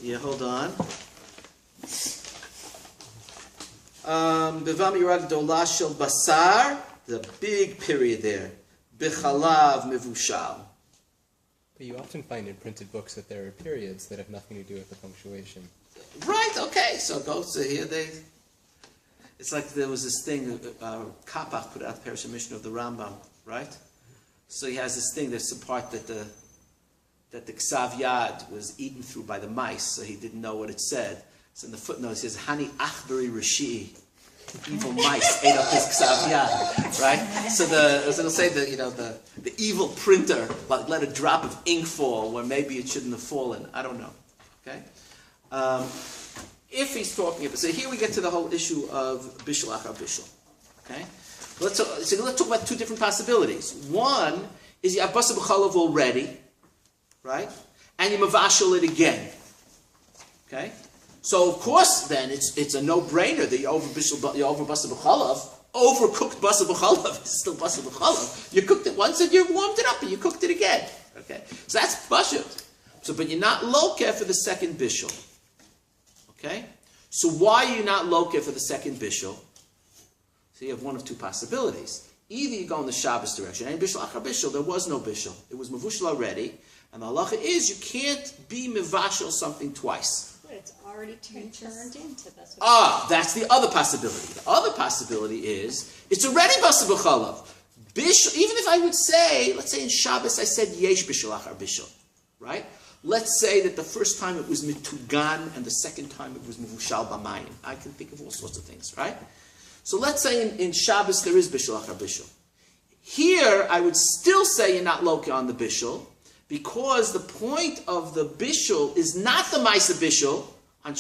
Yeah, hold on. Bevam Yirag Dola Shel Basar, the big period there. B'chalav Mevushal. But you often find in printed books that there are periods that have nothing to do with the punctuation. Right, okay, so go to here, it's like there was this thing, Kapach put out the Parashah Mishnah of the Rambam, right? So he has this thing, there's some part that the Ksav Yad was eaten through by the mice, so he didn't know what it said. So in the footnote it says, Hani Achbari Rashi, evil mice ate up his Ksav Yad, right? So it'll say the evil printer let a drop of ink fall where maybe it shouldn't have fallen. I don't know, okay? If he's talking about, so here we get to the whole issue of bishul achar bishul. Okay, let's talk about two different possibilities. One is you have basar b'chalav already, right, and you mavashal it again. Okay, so of course then it's a no-brainer that you over basar b'chalav. Overcooked basar b'chalav is still basar b'chalav. You cooked it once and you warmed it up and you cooked it again. Okay, so that's bashut. So, but you're not lokeh for the second bishul. Okay? So why are you not lokeh for the second bishul? So you have one of two possibilities. Either you go in the Shabbos direction, and bishul achar bishul, there was no bishul. It was mevushal already, and the halacha is you can't be mevashel something twice. But it's already turned into this. That's the other possibility. The other possibility is it's already basar b'chalav. Bishul, even if I would say, let's say in Shabbos I said yesh bishul achar bishul, right? Let's say that the first time it was mitugan and the second time it was mevushal b'mayim. I can think of all sorts of things, right? So let's say in Shabbos there is bishul achar bishul. Here I would still say you're not lokeh on the bishul because the point of the bishul is not the ma'aseh bishul. In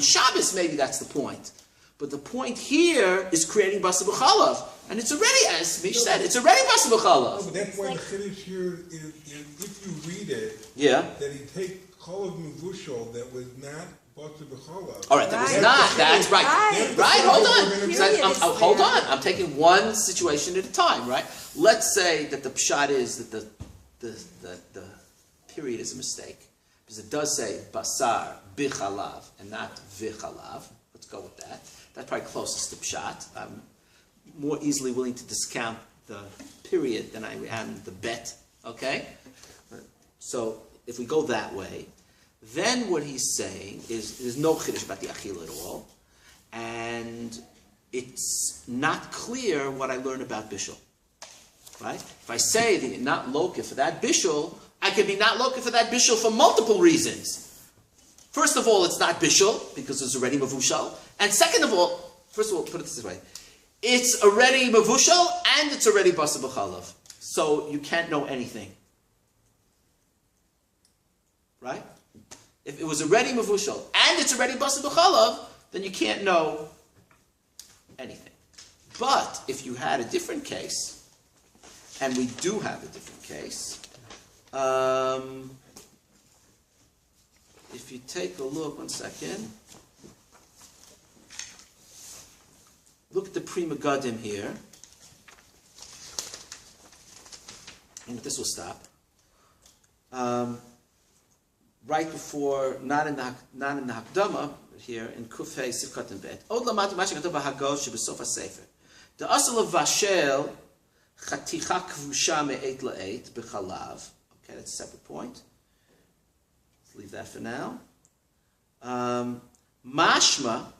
Shabbos maybe that's the point, but the point here is creating basar b'chalav, and it's already, as Mish said, it's already basar b'chalav. No, but that's why the chiddush here is if you read it, that he take chalav mevushal that was not basar b'chalav. All right, that was not. That's right. Right. Hold on. I'm taking one situation at a time. Right. Let's say that the pshat is that the period is a mistake because it does say basar b'chalav and not v'chalav. Let's go with that. That's probably closest to pshat. I'm more easily willing to discount the period than I am the bet. Okay? So if we go that way, then what he's saying is there's no chiddush about the achila at all, and it's not clear what I learned about bishul. Right? If I say that you're not lokeh for that bishul, I could be not lokeh for that bishul for multiple reasons. First of all, it's not bishul because it's already mavushal, and second of all, first of all, put it this way. It's already mavushal and it's already basar b'chalav. So you can't know anything. Right? If it was already mavushal and it's already basar b'chalav, then you can't know anything. But if you had a different case, and we do have a different case, if you take a look, one second. Look at the Pri Megadim here. And this will stop. Right before, not in the Hakdama, here in Kufay Sivkat and Bet. Od lamati ma shekatuv b'Hagol shebesof haSefer. The asal of vashel chaticha kvusha me'et la'et b'chalav. Okay, that's a separate point. Let's leave that for now. Mashma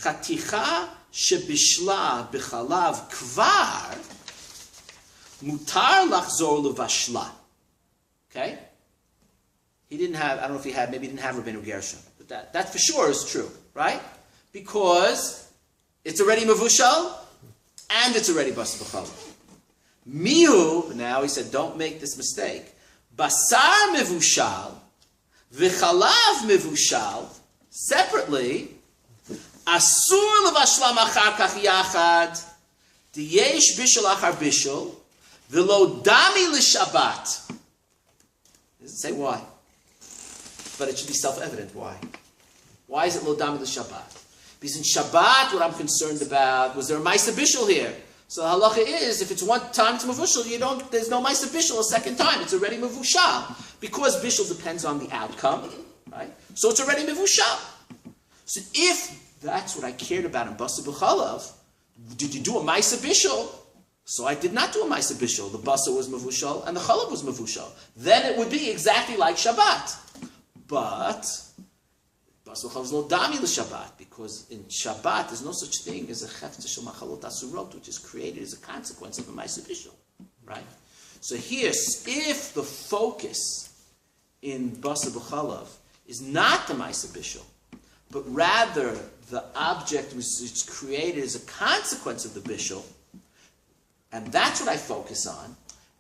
chaticha shebishla b'chalav kvar mutar lachzor levashla. Okay? He didn't have, I don't know if he had, maybe he didn't have Rabbeinu Gershon. But that for sure is true, right? Because it's already mavushal and it's already basar b'chalav. Mihu, now he said, don't make this mistake. Basar mevushal, v'chalav mevushal, separately, asur levashlam achar kach yachad, diyesh bishul achar bishul, v'lo dami l'shabbat. It doesn't say why. But it should be self-evident why. Why is it lo dami l'shabbat? Because in Shabbat, what I'm concerned about, was there a ma'aseh bishul here? So the halacha is, if it's one time to mavushal, there's no ma'aseh bishul a second time. It's already mavushal. because bishul depends on the outcome, right? So it's already mevushal. So if that's what I cared about in basa b'chalav, did you do a ma'isa bishul? So I did not do a ma'isa bishul. The basa was mevushal and the chalav was mevushal. Then it would be exactly like Shabbat. But basa b'chalav is lo dami l'Shabbat, because in Shabbat there's no such thing as a chefta shel machalot asurot, which is created as a consequence of a ma'isa bishul, right? So here, if the focus in basa b'chalav is not the ma'isa bishul, but rather the object which is created as a consequence of the bishul, and that's what I focus on,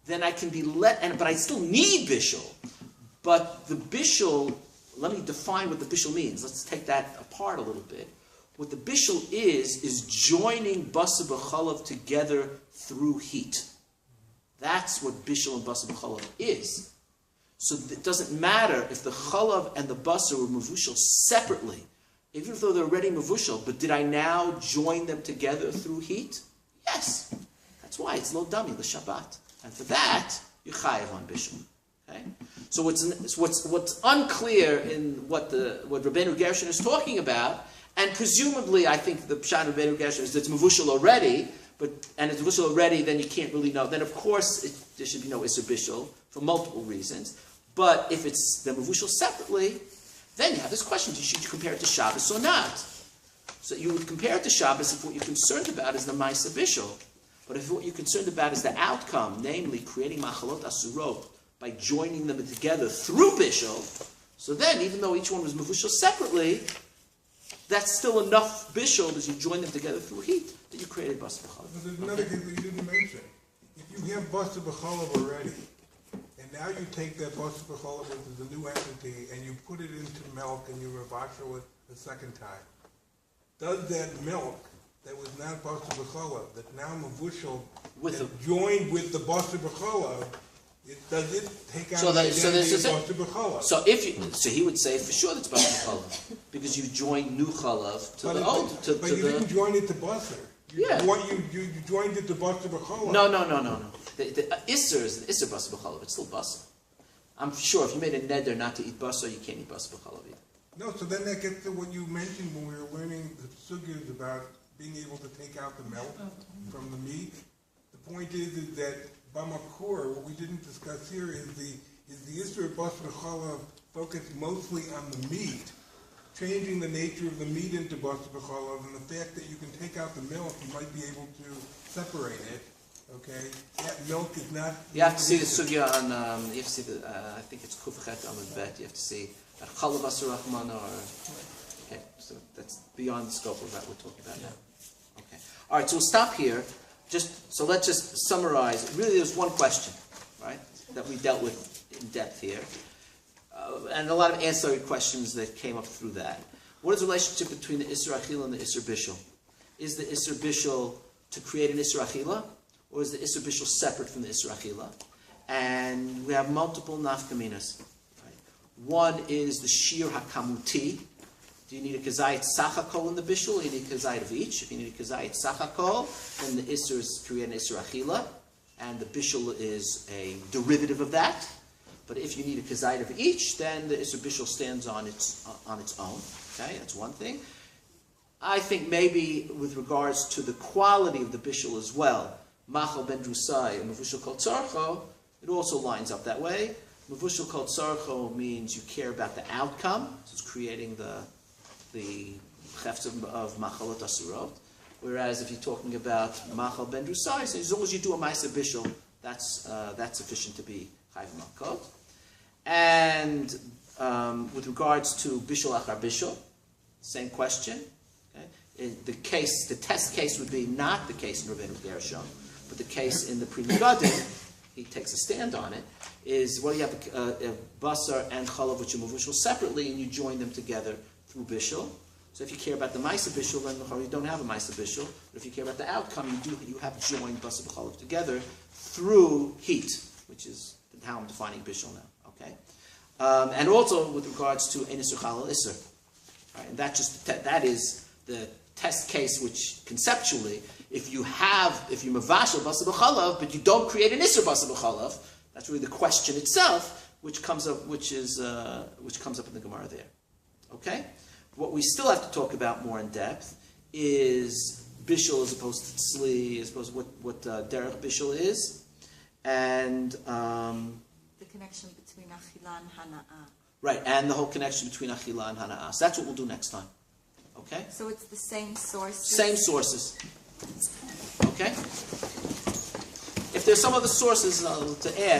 then I can be but I still need bishul. But the bishul, let me define what the bishul means. Let's take that apart a little bit. What the bishul is joining basa b'chalav together through heat. That's what bishul and basa b'chalav is. So it doesn't matter if the chalav and the basa were mevushal separately, even though they're already mevushal, but did I now join them together through heat? Yes. That's why it's lo dami l'Shabbat. And for that, you're chayav on bishul. Okay? So what's unclear in what Rabbeinu Gershon is talking about, and presumably I think the pshat of Rabbeinu Gershon is that it's mevushal already, and it's mevushal already, then you can't really know. Then of course there should be no iser bishul for multiple reasons. But if it's the mevushal separately, then you have this question: should you compare it to Shabbos or not? So you would compare it to Shabbos if what you're concerned about is the ma'isa bishul. But if what you're concerned about is the outcome, namely creating machalot asurot by joining them together through bishul, so then even though each one was mevushal separately, that's still enough bishul as you join them together through heat that you created basa b'chalav. But there's another thing that you didn't mention. If you have basa b'chalav already, and now you take that basa b'chalav, which is a new entity, and you put it into milk and you revashal it a second time, does that milk that was not basa b'chalav, that now mevushal, joined with the basa b'chalav, does it take out the identity of basa b'chalav? So he would say for sure that's basa b'chalav, because you joined new chalav to the old. But you didn't join it to basa. You joined it to basa b'chalav. No. The Isser is the Isser basa b'chalav. It's still basa. I'm sure if you made a neder not to eat basa, you can't eat basa b'chalav either. No, so then that gets to what you mentioned when we were learning the sugyas about being able to take out the milk from the meat. The point is that Bamakur, what we didn't discuss here is the Isser of basa b'chalav focused mostly on the meat, changing the nature of the meat into basa b'chalav, and the fact that you can take out the milk, you might be able to separate it. Okay, that milk is not. You have to see the sugya on. You have to see the. I think it's kufchet amud bet. You have to see chalav asur rahman or. Okay, so that's beyond the scope of what we're talking about now. Okay, all right. So we'll stop here. Let's just summarize. Really, there's one question, right, that we dealt with in depth here, and a lot of ancillary questions that came up through that. What is the relationship between the Isser Achila and the Isser Bishul? Is the Isser Bishul to create an Isser Achila? Or is the Isser Bishul separate from the Isser Achila? And we have multiple nafkaminas. Right? One is the Shir HaKamuti. Do you need a Kazayit Sachakol in the Bishul, or you need a Kazayit of each? If you need a Kazayit Sachakol, then the Isser is create an Isser Achila, and the Bishul is a derivative of that. But if you need a Kazayit of each, then the Isser Bishul stands on its own. Okay, that's one thing. I think maybe with regards to the quality of the Bishul as well, Machal ben Drusai and Mevushal Kol Tzarcho, it also lines up that way. Mevushal Kol Tzarcho means you care about the outcome, so it's creating the chefts of Machalot Asurot. Whereas if you're talking about Machal ben Drusai, so as long as you do a Ma'aser Bishul, that's sufficient to be Chayv Malkot. And with regards to Bishul Achar Bishul, same question. Okay? The test case would be not the case in Rabbeinu Gershon, but the case in the Pri Megadim, he takes a stand on it, is where you have a basar and chalav which are mevushal separately, and you join them together through bishul. So if you care about the ma'aser bishul, then you don't have a ma'aser bishul. But if you care about the outcome, you have joined basar and chalav together through heat, which is how I'm defining bishul now. Okay, and also with regards to ein isur chalal isur, right? And that is the test case, which conceptually, if you mavashal basar b'chalav, but you don't create an isur basar b'chalav, that's really the question itself, which comes up in the Gemara there. Okay? What we still have to talk about more in depth is bishul as opposed to tzli, as opposed to what derech bishul is, and the connection between achila and hana'ah. right, and the whole connection between achila and hana'ah. So that's what we'll do next time. Okay? So it's the same sources. Same sources. Okay? If there's some other sources to add.